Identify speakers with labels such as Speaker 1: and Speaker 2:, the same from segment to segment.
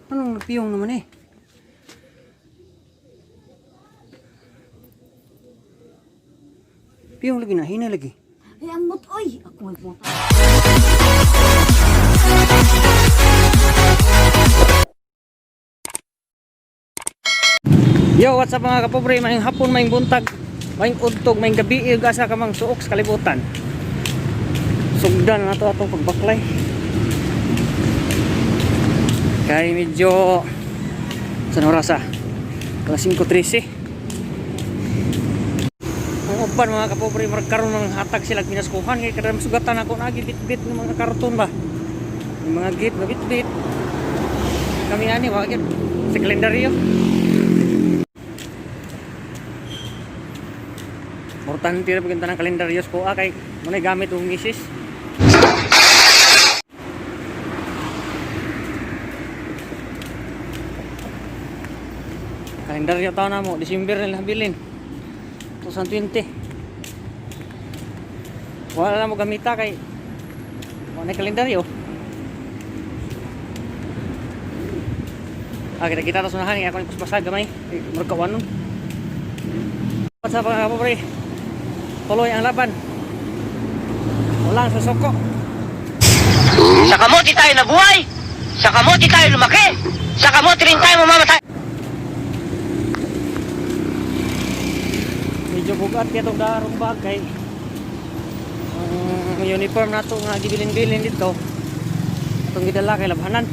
Speaker 1: Anong nagpiyong naman eh? Piyong lagi na, hina lagi.
Speaker 2: Ay, amot, oy! Ako may puta.
Speaker 1: Yo, what's up mga kapobre? Maying hapon, maying buntag, maying udtog, maying gabi, asa ka mang suok sa kalibutan. Sugdan na ito atong pagbaklay. Kaya medyo sa orasa? Alas 5:13. Ang uban mga kapobre, magkaroon ng hatag sila pinaskuhan. Kaya kadang sugatan ako na bit-bit ng mga karton ba? Yung mga git na bit-bit. Kami ani, wakit sa kalendaryo. Importante na pagkanta ng kalendaryos ko kay muna gamit yung misis. Kalendaryo taon na mo, December nila bilin 2020. Wala na mo gamita kay wala na kalendaryo. Kita na sunahan ako yung kusbasag gamay markawan nun. What's up mga kapapre? Tuloy ang laban. Walang susoko.
Speaker 3: Sa kamote tayo nabuhay. Sa kamote tayo lumaki. Sa kamote rin tayo mamamatay.
Speaker 1: Medyo bugat kaya itong darong bagay. Ang uniform na ito nga gibilin-bilin dito. Itong gidala kay labhanan.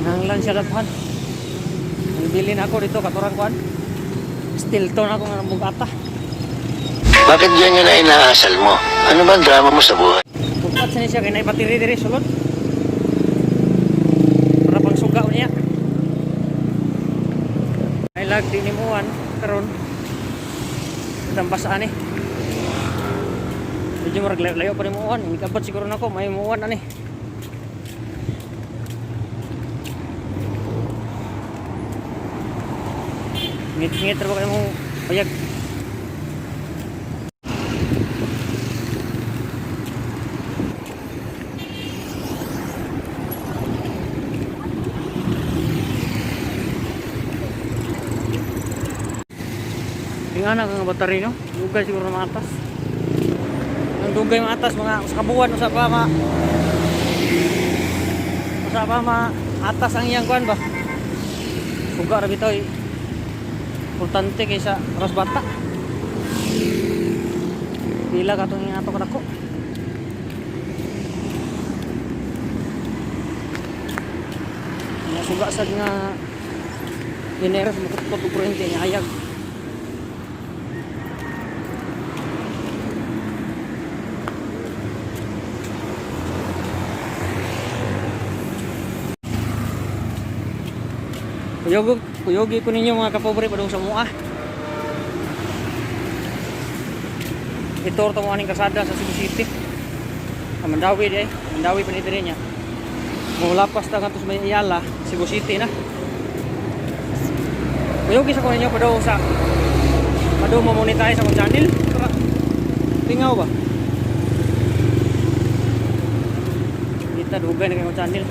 Speaker 1: Nanglan siya labhan. Bilin ako dito katurang kuan. Still tone ako nga bugata.
Speaker 3: Bakit yan na inaasal mo? Ano ba ang drama mo sa buhay?
Speaker 1: Bugat sa niya kaya naipatiri-diri sulod. Para pang sugaw niya. Ay lag di ni muwan karon. Tambasaan eh. Medyo maraglayo pa ni muwan. Ikabot siguro nako may muwan ani. Ngit-ngit ba kayo mong payag? Tingnan ang battery no? Dugay siguro na atas. Ang dugay mga atas mga sa kabuan usa pa atas ang iyang kuan ba? Suga ra bitaw eh. Importante kaysa oras bata. Pila ka itong ato kadako. Suga sad nga dinero sa makutpot o kurente niya hayag. Kuyogi ko ninyo mga kapobre padung sa mua. Ito ito mo aning kasada sa Cebu City. Mandawi di ay. Mandawi panitiri niya. Mulapas ta kantos may Ayala, Cebu City na. Kuyogi sa ko ninyo padung sa padung mo-monetize sa akong channel. Tingaw ba? Kita dugay na kayong channel.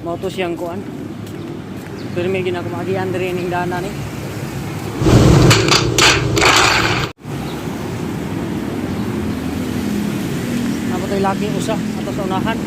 Speaker 1: Moto siyang kuan. Pero may ginagawa rin ng dana ni. Napatay lagi usa ato sa unahan.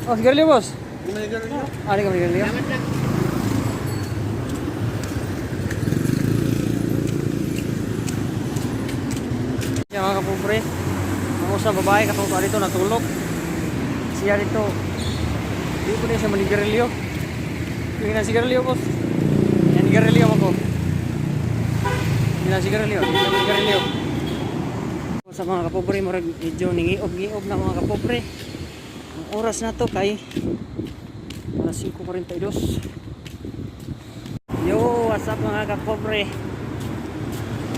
Speaker 1: Oh, sigarilyo boss. Ada ka sigarilyo? Yan mga kapobre. Ang usang babae katong dito natulog. siya dito. Hindi ko na siya manigarilyo. Hindi na sigarilyo, boss. Yan, nigarilyo ako. Hindi na sigarilyo. Hindi na sigarilyo. Sa mga kapobre, medyo ningiob-ngiob na mga kapobre. Ang oras na to kay alas 5:42. Yo, what's up mga kapobre?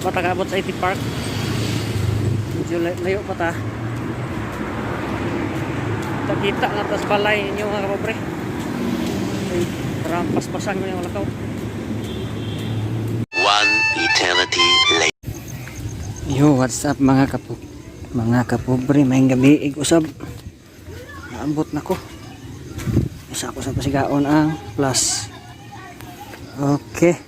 Speaker 1: Patagabot sa IT Park. Medyo layo pa ta. Kita nga tas balay ninyo mga kapobre. Ay, rampas pasan mo yung lakaw.
Speaker 4: One eternity later.
Speaker 1: Yo, what's up mga kapobre, may gabi usab. Naambot na ko. Isa ko sa pasigaon ang plus. Okay.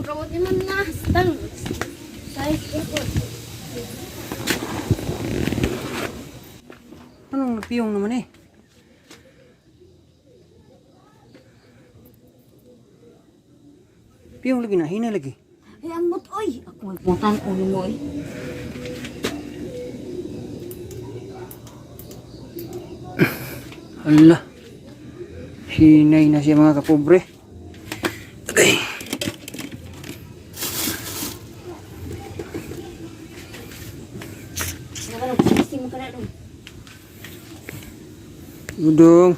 Speaker 2: Kawat naman na. Stang. Size ikot.
Speaker 1: Anong napiyong naman eh? Piyong lagi na, hina lagi.
Speaker 2: Ay, amot, oy. Ako may putang ulo mo, oy.
Speaker 1: Hala. Hinay na siya mga kapobre. Okay.
Speaker 2: Sisi mo ka na doon.
Speaker 1: Udong.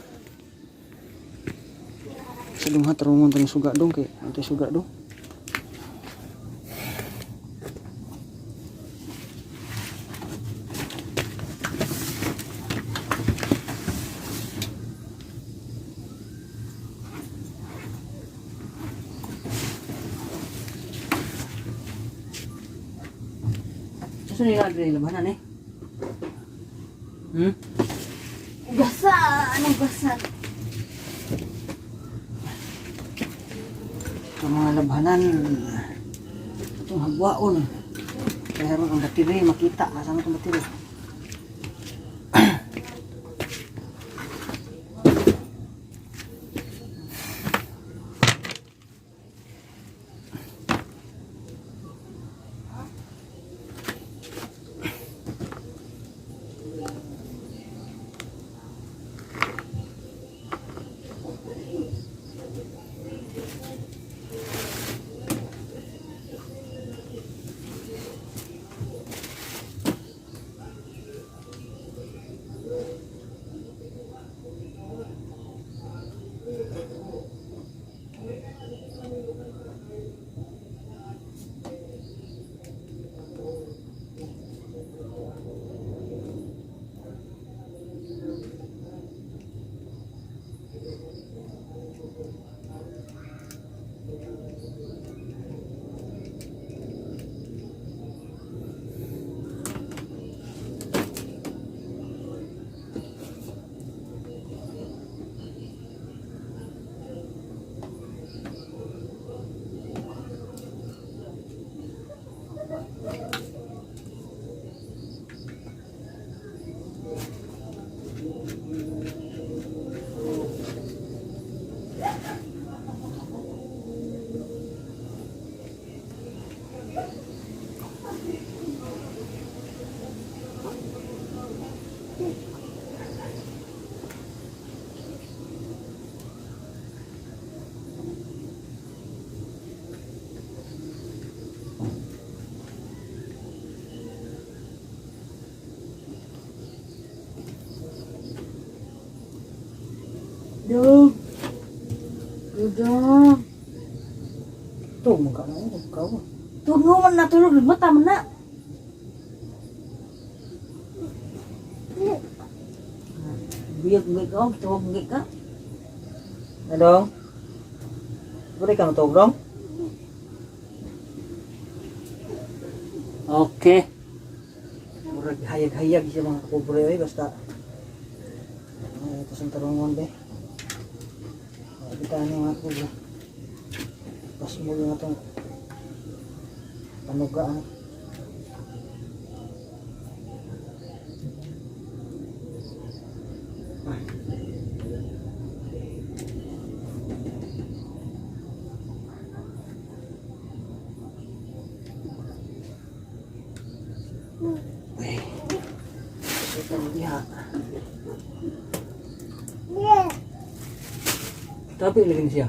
Speaker 1: Sa dumha tarungon tayong suga dong kay antay suga dong. Saan nilagay labanan eh?
Speaker 2: Gasa. Anong gasa?
Speaker 1: Sa mga labanan itong hagwaon. Kaya ron ang battery makita. Nasaan itong battery?
Speaker 2: Dog. Dog.
Speaker 1: Tuh, muka na yun. Ikaw.
Speaker 2: Tulog man na, tulog. Mata man na. Biyag mo ka, tuwag mo ka.
Speaker 1: Adong? Boleh ka matog dong? Okay. Murag hayag-hayag siya mga kapobre eh. Basta ito sa tarungon be. Kita niyo mga kapobre. Pas mo yung itong panugaan. Ya. Tapi lagi siya.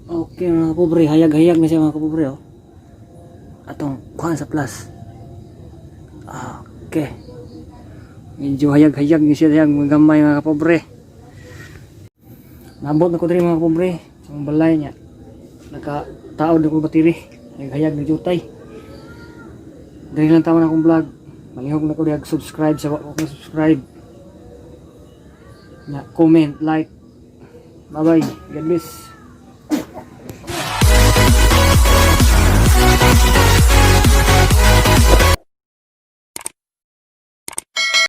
Speaker 1: Okay mga kapobre, hayag-hayag na siya mga kapobre oh. Atong kuhan sa plus. Okay. Medyo hayag-hayag ni siya yang gamay mga kapobre. Nabot na ko diri mga kapobre, ang balay niya. Naka-taod na ko bateri. Hayag-hayag ni jutay. Dahil lang tama na akong vlog. Malihog na ko diag subscribe sa wako na subscribe. Na comment, like. Bye bye. God bless.